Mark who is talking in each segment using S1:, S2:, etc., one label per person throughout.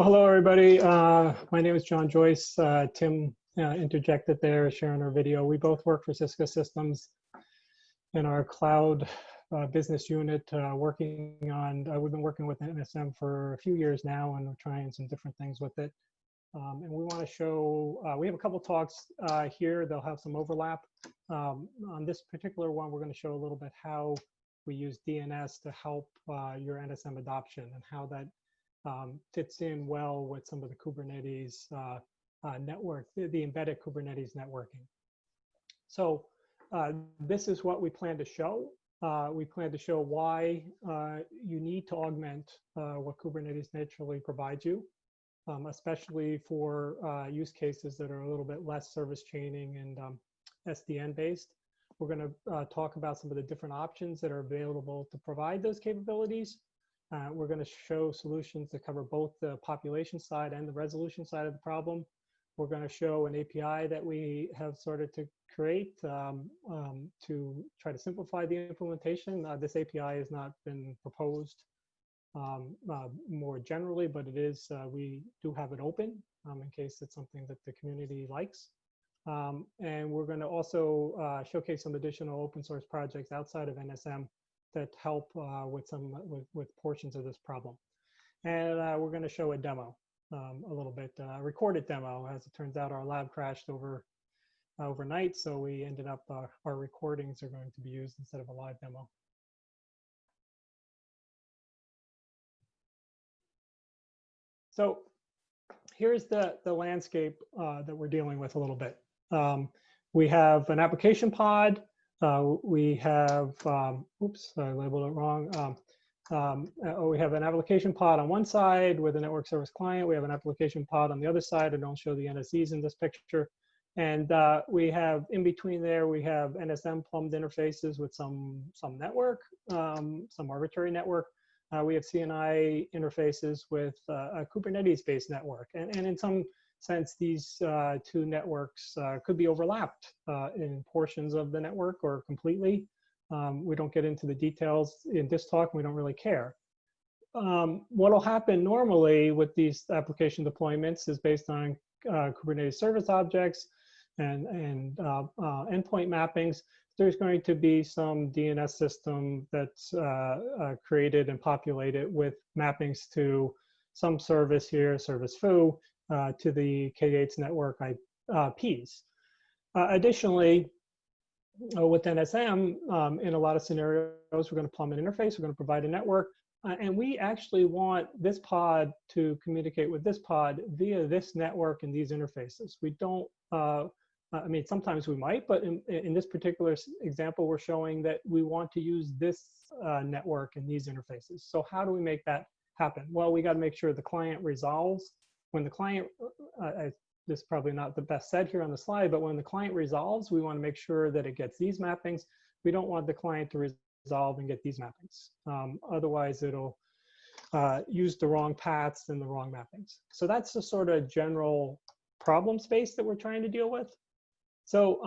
S1: Hello, everybody. My name is John Joyce. Tim interjected there, sharing our video. We both work for Cisco Systems in our cloud business unit, working on, we've been working with NSM for a few years now, and we're trying some different things with it. And we want to show, we have a couple talks here. They'll have some overlap. On this particular one, we're going to show a little bit how we use DNS to help your NSM adoption and how that fits in well with some of the Kubernetes network, the embedded Kubernetes networking. So this is what we plan to show. We plan to show why you need to augment what Kubernetes naturally provides you, especially for use cases that are a little bit less service chaining and SDN based. We're going to talk about some of the different options that are available to provide those capabilities. We're going to show solutions that cover both the population side and the resolution side of the problem. We're going to show an API that we have started to create to try to simplify the implementation. This API has not been proposed more generally, but it is, we do have it open in case it's something that the community likes. And we're going to also showcase some additional open source projects outside of NSM that help with portions of this problem. And we're going to show a demo a little bit, a recorded demo. As it turns out, our lab crashed overnight, so we ended up, our recordings are going to be used instead of a live demo. So here's the landscape that we're dealing with a little bit. We have an application pod. We have, oops, I labeled it wrong. We have an application pod on one side with a network service client. We have an application pod on the other side. I don't show the NSEs in this picture. And we have in between there, we have NSM plumbed interfaces with some network, some arbitrary network. We have CNI interfaces with a Kubernetes-based network. And in some sense, these two networks could be overlapped in portions of the network or completely. We don't get into the details in this talk. We don't really care. What will happen normally with these application deployments is based on Kubernetes service objects and endpoint mappings. There's going to be some DNS system that's created and populated with mappings to some service here, service foo, to the K8's network IPs. Additionally, with NSM, in a lot of scenarios, we're going to plumb an interface, we're going to provide a network, and we actually want this pod to communicate with this pod via this network and these interfaces. We don't, I mean, sometimes we might, but in this particular example, we're showing that we want to use this network and these interfaces. So how do we make that happen? Well, we got to make sure the client resolves. When the client, this is probably not the best said here on the slide, but when the client resolves, we want to make sure that it gets these mappings. We don't want the client to resolve and get these mappings. Otherwise, it'll use the wrong paths and the wrong mappings. So that's the sort of general problem space that we're trying to deal with. So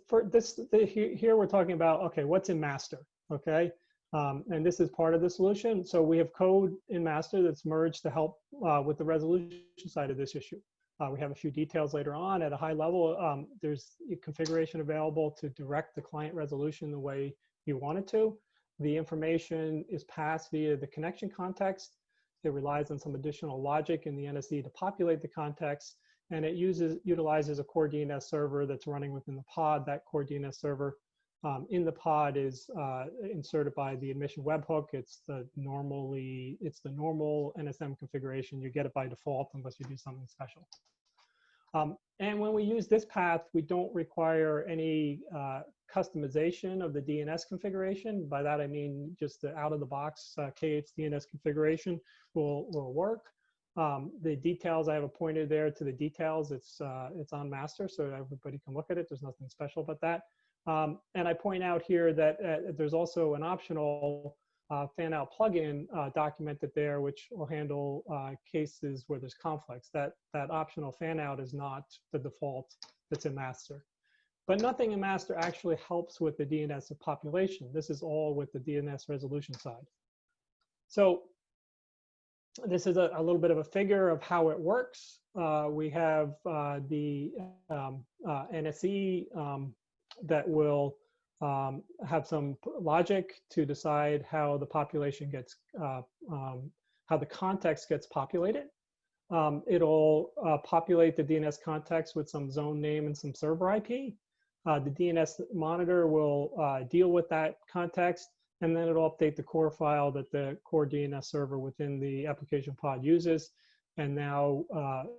S1: for this, here we're talking about, okay, what's in master, okay? And this is part of the solution. So we have code in master that's merged to help with the resolution side of this issue. We have a few details later on. At a high level, there's a configuration available to direct the client resolution the way you want it to. The information is passed via the connection context. It relies on some additional logic in the NSE to populate the context. And it utilizes a core DNS server that's running within the pod. That core DNS server in the pod is inserted by the admission webhook. It's the normal NSM configuration. You get it by default unless you do something special. And when we use this path, we don't require any customization of the DNS configuration. By that I mean just the out-of-the-box K8's DNS configuration will work. The details, I have a pointer there to the details. It's on master, so everybody can look at it. There's nothing special about that. And I point out here that there's also an optional fan-out plugin documented there, which will handle cases where there's conflicts. That optional fan-out is not the default that's in master. But nothing in master actually helps with the DNS of population. This is all with the DNS resolution side. So this is a little bit of a figure of how it works. We have the NSE that will have some logic to decide how the population gets, how the context gets populated. It'll populate the DNS context with some zone name and some server IP. The DNS monitor will deal with that context, and then it'll update the core file that the core DNS server within the application pod uses. And now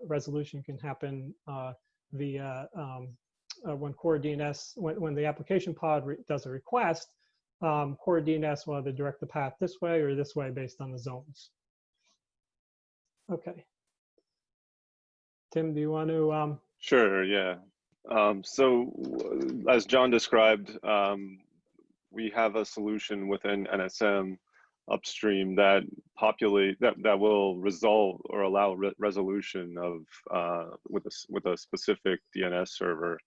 S1: resolution can happen via when core DNS, when the application pod does a request, core DNS will either direct the path this way or this way based on the zones. Okay. Tim, do you want to?
S2: Sure, yeah. So as John described, we have a solution within NSM upstream that that will resolve or allow resolution of with a specific DNS server,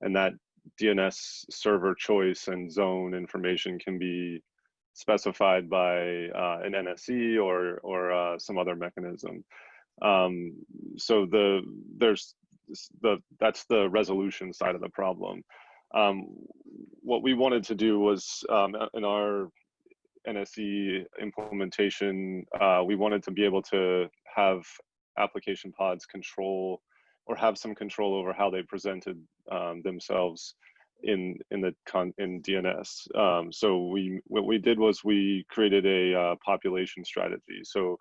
S2: and that DNS server choice and zone information can be specified by an NSE or some other mechanism. So that's the resolution side of the problem. What we wanted to do was in our NSE implementation, we wanted to be able to have application pods control or have some control over how they presented themselves in DNS. So what we did was we created a population strategy. So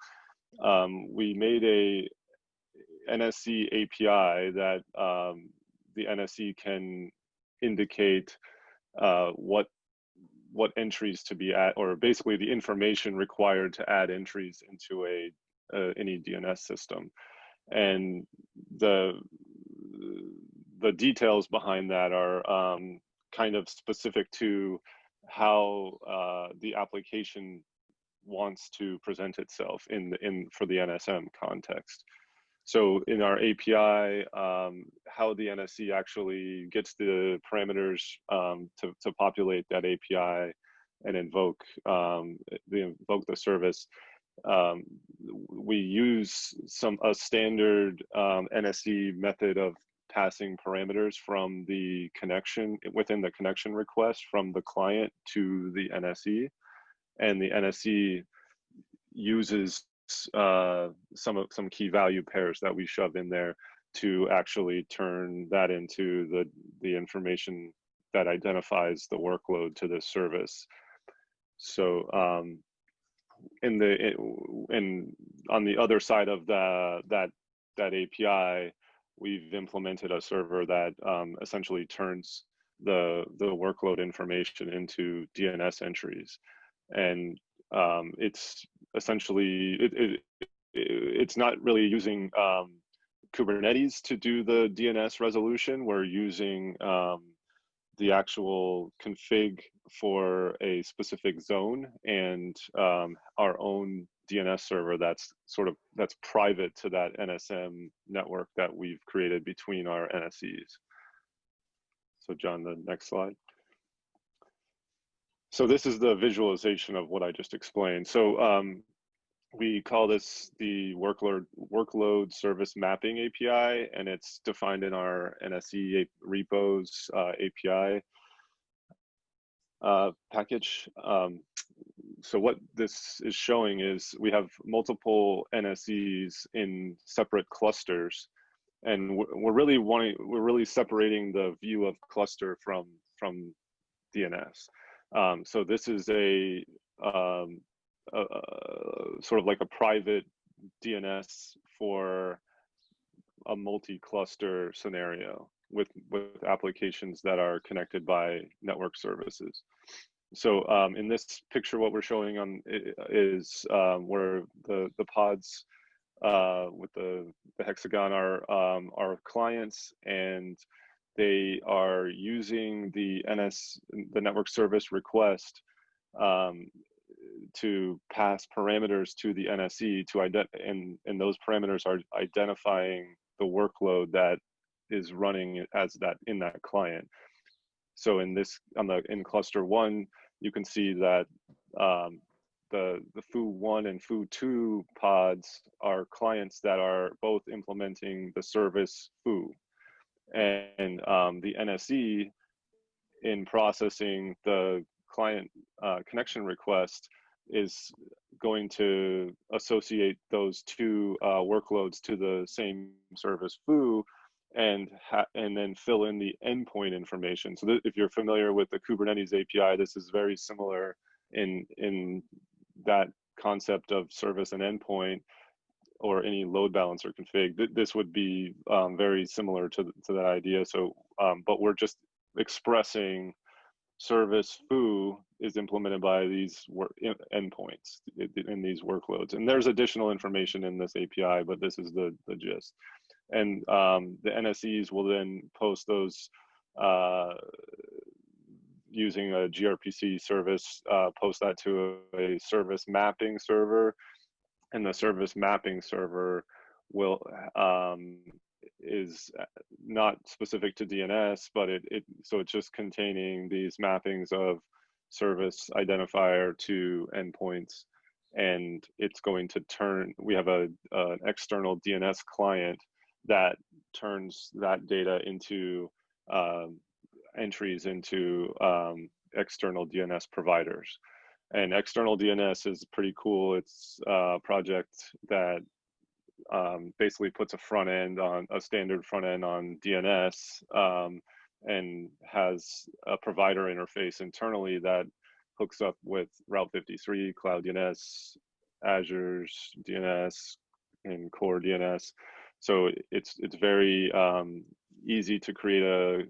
S2: we made a NSE API that the NSE can indicate what entries to be at, or basically the information required to add entries into any DNS system. And the details behind that are kind of specific to how the application wants to present itself for the NSM context. So in our API, how the NSE actually gets the parameters to populate that API and invoke the service, we use a standard NSE method of passing parameters from the connection within the connection request from the client to the NSE, and the NSE uses some key value pairs that we shove in there to actually turn that into the information that identifies the workload to the service. So on the other side of that API, we've implemented a server that essentially turns the workload information into DNS entries, and it's essentially it's not really using Kubernetes to do the DNS resolution. We're using the actual config for a specific zone and our own DNS server that's private to that NSM network that we've created between our NSEs. So John, the next slide. So this is the visualization of what I just explained. So we call this the workload service mapping API, and it's defined in our NSE repos API package. So what this is showing is we have multiple NSEs in separate clusters, and we're really separating the view of cluster from DNS. So this is a sort of like a private DNS for a multi-cluster scenario with applications that are connected by network services. So in this picture, what we're showing on is where the pods with the hexagon are our clients, and they are using the network service request to pass parameters to the NSE and those parameters are identifying the workload that is running as in that client. So in cluster one, you can see that the foo1 and foo2 pods are clients that are both implementing the service foo, and the NSE in processing the client connection request is going to associate those two workloads to the same service foo, and then fill in the endpoint information. So if you're familiar with the Kubernetes API, this is very similar in that concept of service and endpoint, or any load balancer config. This would be very similar to that idea. So, but we're just expressing service foo is implemented by these endpoints in these workloads. And there's additional information in this API, but this is the gist. And the NSEs will then post those using a gRPC service, post that to a service mapping server, and the service mapping server will is not specific to DNS, but so it's just containing these mappings of service identifier to endpoints, and it's going to turn. We have an external DNS client that turns that data into entries into external DNS providers. And external DNS is pretty cool. It's a project that basically puts a standard front end on DNS, and has a provider interface internally that hooks up with Route 53, Cloud DNS, Azure's DNS, and Core DNS. So it's very easy to create a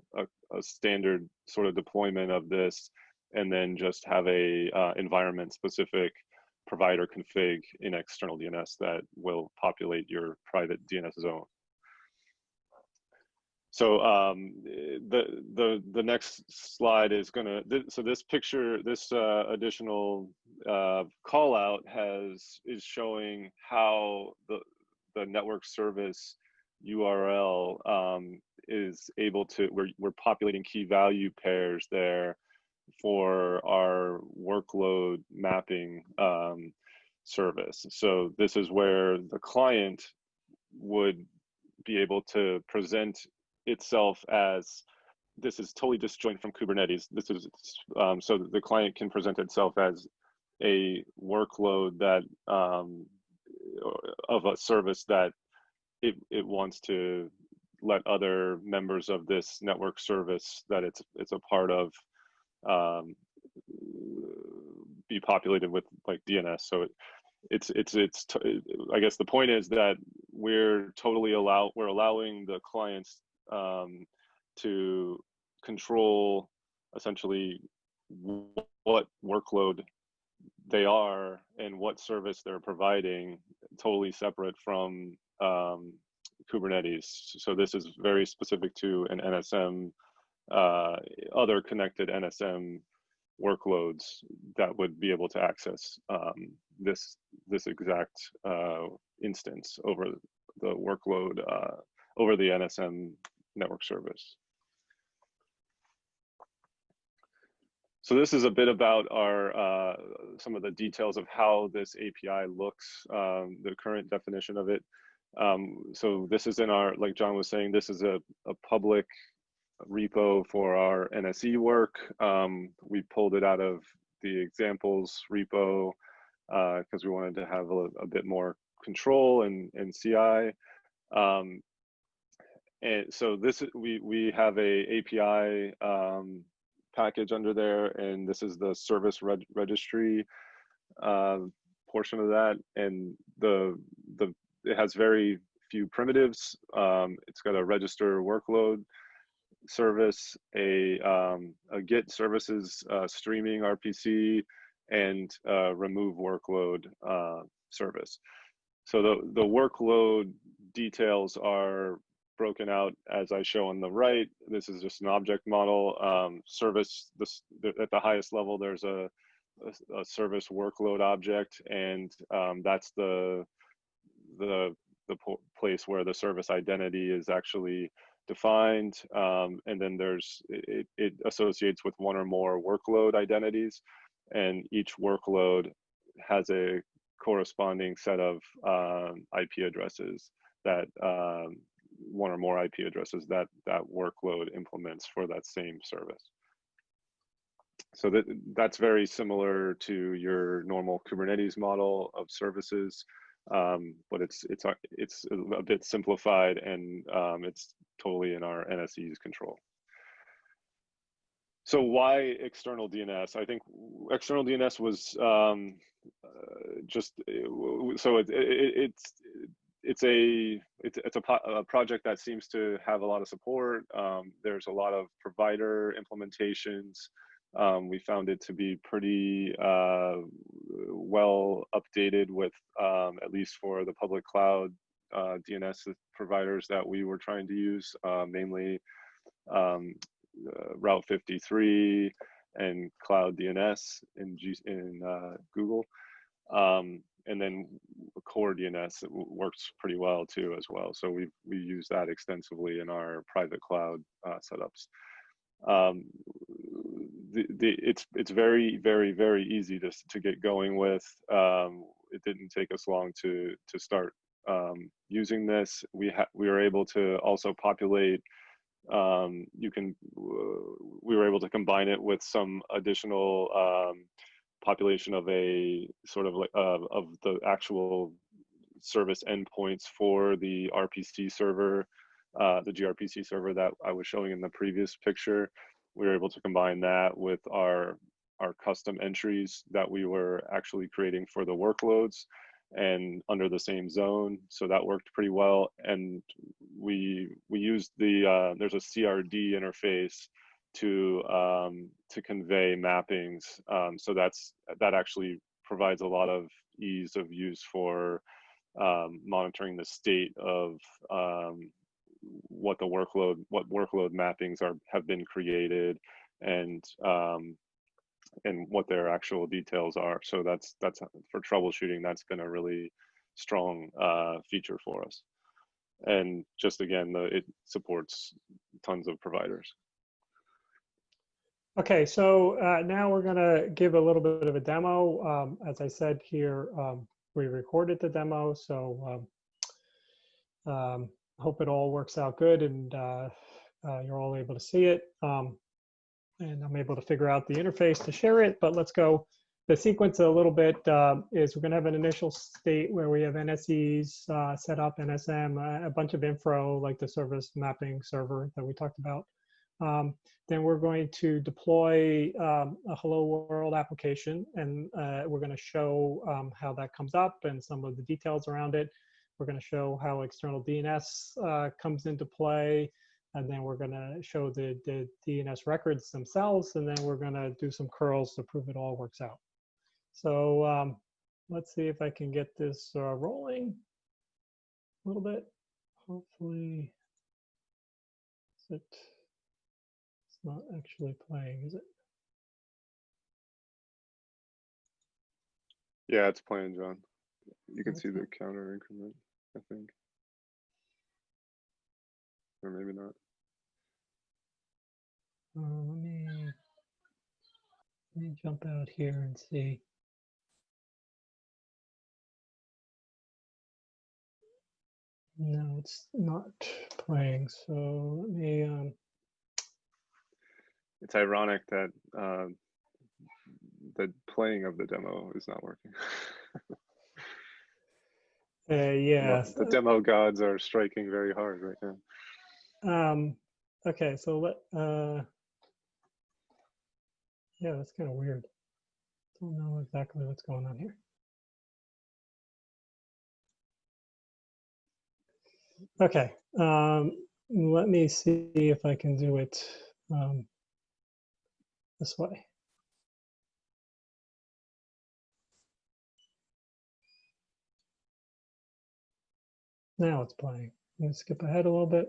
S2: standard sort of deployment of this, and then just have a environment specific provider config in external DNS that will populate your private DNS zone. So the next slide is gonna, so this picture, this additional call out is showing how the network service URL is able to, we're populating key value pairs there for our workload mapping service. So this is where the client would be able to present itself as, this is totally disjoint from Kubernetes. This is so that the client can present itself as a workload that of a service that it wants to let other members of this network service that it's a part of be populated with like DNS. So it's I guess the point is that we're allowing the clients to control essentially what workload they are and what service they're providing, totally separate from Kubernetes. So this is very specific to an NSM, other connected NSM workloads that would be able to access this exact instance over the workload, over the NSM network service. So this is a bit about our some of the details of how this API looks, the current definition of it. So this is in our, like John was saying, this is a public repo for our NSE work. We pulled it out of the examples repo because we wanted to have a bit more control and CI. And so this, we have a API package under there, and this is the service registry portion of that, and it has very few primitives. It's got a register workload service, a get services streaming RPC, and remove workload service. So the workload details are broken out as I show on the right. This is just an object model. Service, at the highest level, there's a service workload object, and that's the place where the service identity is actually defined, and then it associates with one or more workload identities, and each workload has a corresponding set of IP addresses that one or more IP addresses that that workload implements for that same service. So that's very similar to your normal Kubernetes model of services, but it's a bit simplified, and it's totally in our NSE's control. So why external DNS? I think external DNS was just so it's a project that seems to have a lot of support. There's a lot of provider implementations. We found it to be pretty well updated with, at least for the public cloud DNS providers that we were trying to use, mainly Route 53 and Cloud DNS in Google. And then core DNS works pretty well too as well. So we use that extensively in our private cloud setups. It's very easy to get going with. It didn't take us long to start using this. We were able to also populate. We were able to combine it with some additional population of a sort of like of the actual service endpoints for the RPC server, the gRPC server that I was showing in the previous picture. We were able to combine that with our custom entries that we were actually creating for the workloads and under the same zone. So that worked pretty well. And we used there's a CRD interface to convey mappings. So that actually provides a lot of ease of use for monitoring the state of what workload mappings have been created, and what their actual details are. So that's for troubleshooting. That's been a really strong feature for us. And just again, it supports tons of providers.
S1: Okay, so now we're going to give a little bit of a demo. As I said here, we recorded the demo, so hope it all works out good and you're all able to see it. And I'm able to figure out the interface to share it, but let's go. The sequence a little bit is we're going to have an initial state where we have NSEs set up, NSM, a bunch of info like the service mapping server that we talked about. Then we're going to deploy a Hello World application, and we're going to show how that comes up and some of the details around it. We're going to show how external DNS comes into play, and then we're going to show the DNS records themselves, and then we're going to do some curls to prove it all works out. So let's see if I can get this rolling a little bit. Hopefully, it's not actually playing, is it?
S2: Yeah, it's playing, John. You can see the counter increment, I think. Or maybe not.
S1: Let me jump out here and see. No, it's not playing. So let me.
S2: It's ironic that the playing of the demo is not working.
S1: Yeah.
S2: The demo gods are striking very hard right now.
S1: Okay, so yeah, that's kind of weird. Don't know exactly what's going on here. Okay, let me see if I can do it this way. Now it's playing. Let me skip ahead a little bit.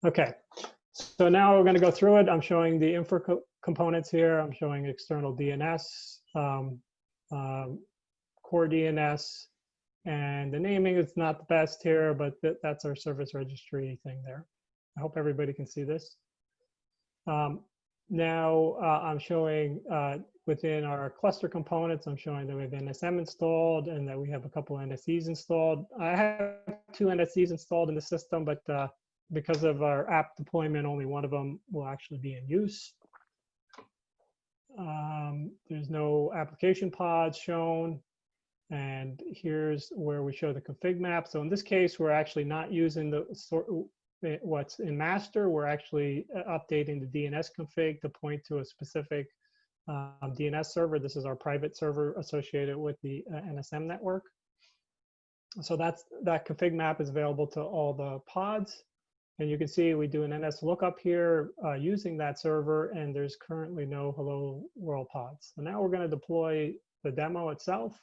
S1: Okay, so now we're going to go through it. I'm showing the infra components here. I'm showing external DNS, core DNS, and the naming is not the best here, but that's our service registry thing there. I hope everybody can see this. Now I'm showing within our cluster components, I'm showing that we have NSM installed and that we have a couple of NSEs installed. I have 2 NSEs installed in the system, but because of our app deployment, only one of them will actually be in use. There's no application pods shown. And here's where we show the config map. So in this case, we're actually not using what's in master. We're actually updating the DNS config to point to a specific DNS server. This is our private server associated with the NSM network. So that config map is available to all the pods. And you can see we do an NS lookup here using that server, and there's currently no hello world pods. So now we're going to deploy the demo itself.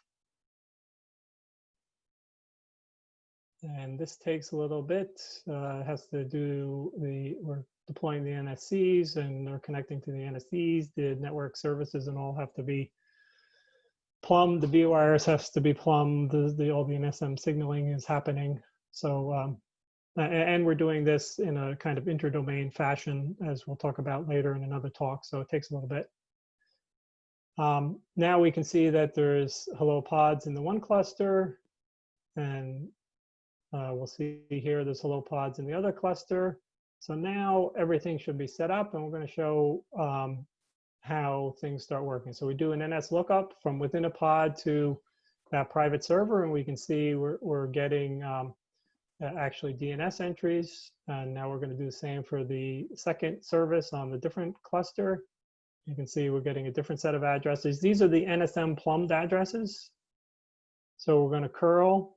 S1: And this takes a little bit. It has to do we're deploying the NSCs and they're connecting to the NSCs. The network services and all have to be plumbed. The B-wires has to be plumbed. All the NSM signaling is happening. So, and we're doing this in a kind of interdomain fashion, as we'll talk about later in another talk. So it takes a little bit. Now we can see that there's hello pods in the one cluster, and we'll see here there's hello pods in the other cluster. So now everything should be set up, and we're going to show how things start working. So we do an NS lookup from within a pod to that private server, and we can see we're getting actually DNS entries. And now we're going to do the same for the second service on the different cluster. You can see we're getting a different set of addresses. These are the NSM plumbed addresses. So we're going to curl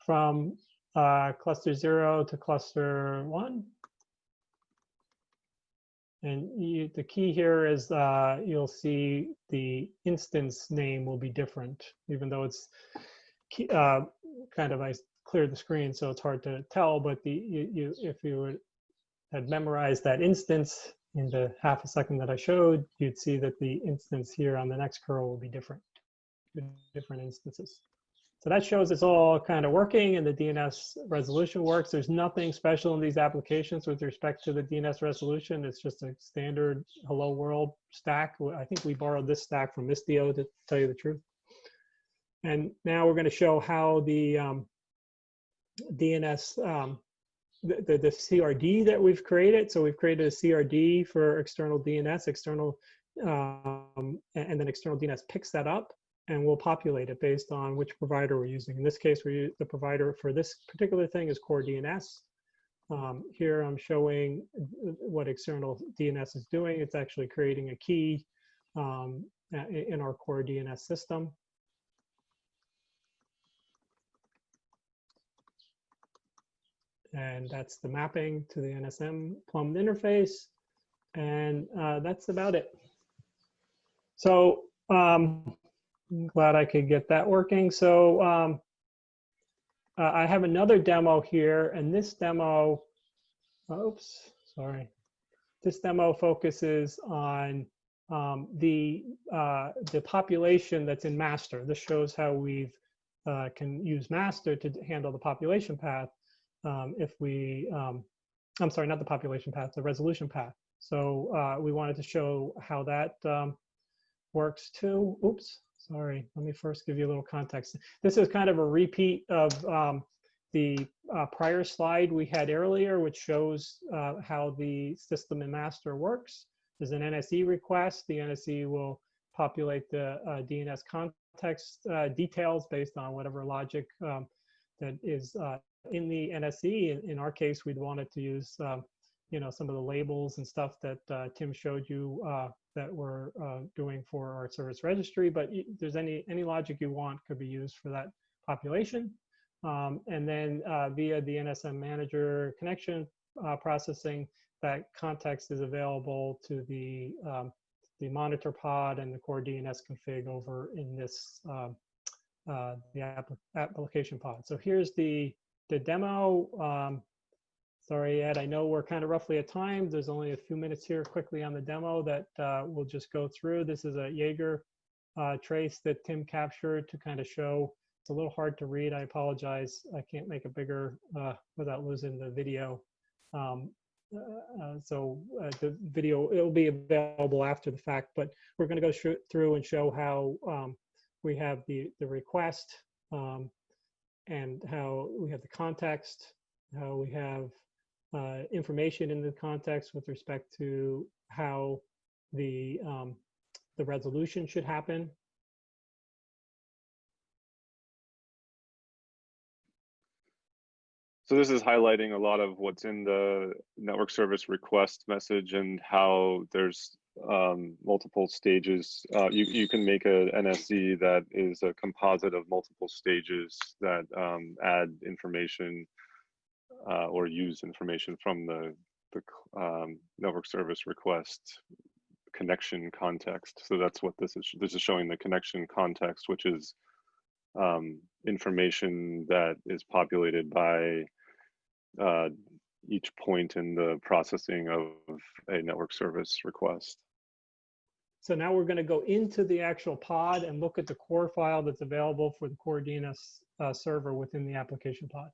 S1: from cluster 0 to cluster 1. And the key here is you'll see the instance name will be different, even though it's kind of, I cleared the screen, so it's hard to tell, but if you had memorized that instance in the half a second that I showed, you'd see that the instance here on the next curl will be different instances. So that shows it's all kind of working and the DNS resolution works. There's nothing special in these applications with respect to the DNS resolution. It's just a standard hello world stack. I think we borrowed this stack from Istio, to tell you the truth. And now we're going to show how the DNS, the CRD that we've created. So we've created a CRD for external DNS, and then external DNS picks that up and we'll populate it based on which provider we're using. In this case, the provider for this particular thing is Core DNS. Here I'm showing what external DNS is doing. It's actually creating a key in our Core DNS system. And that's the mapping to the NSM plumbed interface. And that's about it. So I'm glad I could get that working. So I have another demo here, and this demo, oops, sorry. This demo focuses on the population that's in master. This shows how we can use master to handle the population path. If we, I'm sorry, not the population path, the resolution path. So we wanted to show how that works too. Oops, sorry, let me first give you a little context. This is kind of a repeat of the prior slide we had earlier, which shows how the system in master works. There's an NSE request. The NSE will populate the DNS context details based on whatever logic that is in the NSE. In our case, we'd wanted to use some of the labels and stuff that Tim showed you that we're doing for our service registry, but there's any logic you want could be used for that population. And then via the NSM manager connection processing, that context is available to the monitor pod and the core DNS config over in this the application pod. So here's the demo. Sorry, Ed, I know we're kind of roughly at time. There's only a few minutes here quickly on the demo that we'll just go through. This is a Jaeger trace that Tim captured to kind of show. It's a little hard to read. I apologize. I can't make it bigger without losing the video. the video, it'll be available after the fact, but we're going to go through and show how we have the request, and how we have the context, how we have information in the context with respect to how the resolution should happen.
S2: So this is highlighting a lot of what's in the network service request message and how there's multiple stages. You can make a NSE that is a composite of multiple stages that add information or use information from the network service request connection context. So that's what this is. This is showing the connection context, which is information that is populated by each point in the processing of a network service request.
S1: So now we're going to go into the actual pod and look at the core file that's available for the core DNS server within the application pod.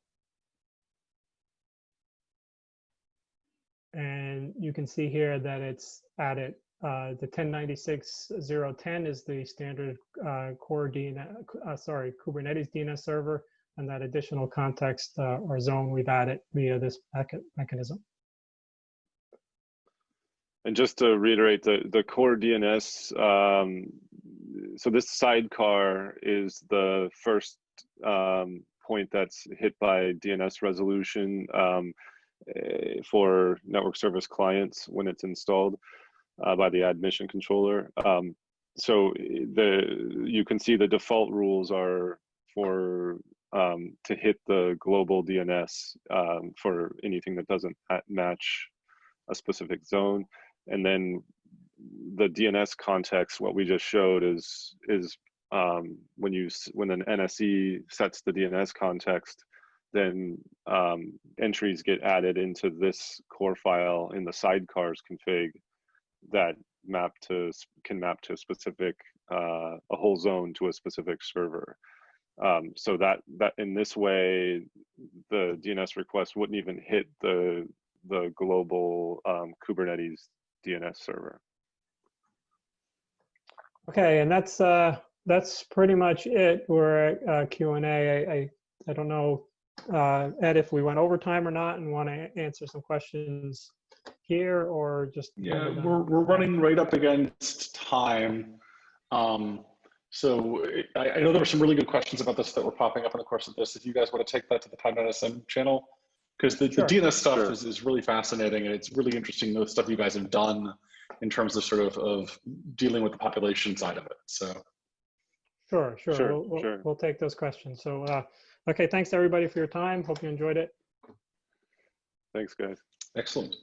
S1: And you can see here that it's added. The 1096.0.10 is the standard core DNS, Kubernetes DNS server, and that additional context or zone we've added via this mechanism.
S2: And just to reiterate, the core DNS, so this sidecar is the first point that's hit by DNS resolution for network service clients when it's installed by the admission controller. So you can see the default rules are for to hit the global DNS for anything that doesn't match a specific zone. And then the DNS context, what we just showed is when an NSE sets the DNS context, then entries get added into this core file in the sidecars config that can map to a specific a whole zone to a specific server. So that in this way, the DNS request wouldn't even hit the global Kubernetes DNS server.
S1: Okay, and that's pretty much it. We're at Q&A. I don't know, Ed, if we went over time or not, and want to answer some questions here, or just
S3: we're running right up against time. So I know there were some really good questions about this that were popping up in the course of this. If you guys want to take that to the Pod NSM channel, because the DNS stuff is really fascinating, and it's really interesting, the stuff you guys have done in terms of sort of dealing with the population side of it. So
S1: sure. We'll take those questions. So okay, thanks everybody for your time. Hope you enjoyed it.
S2: Thanks, guys.
S3: Excellent.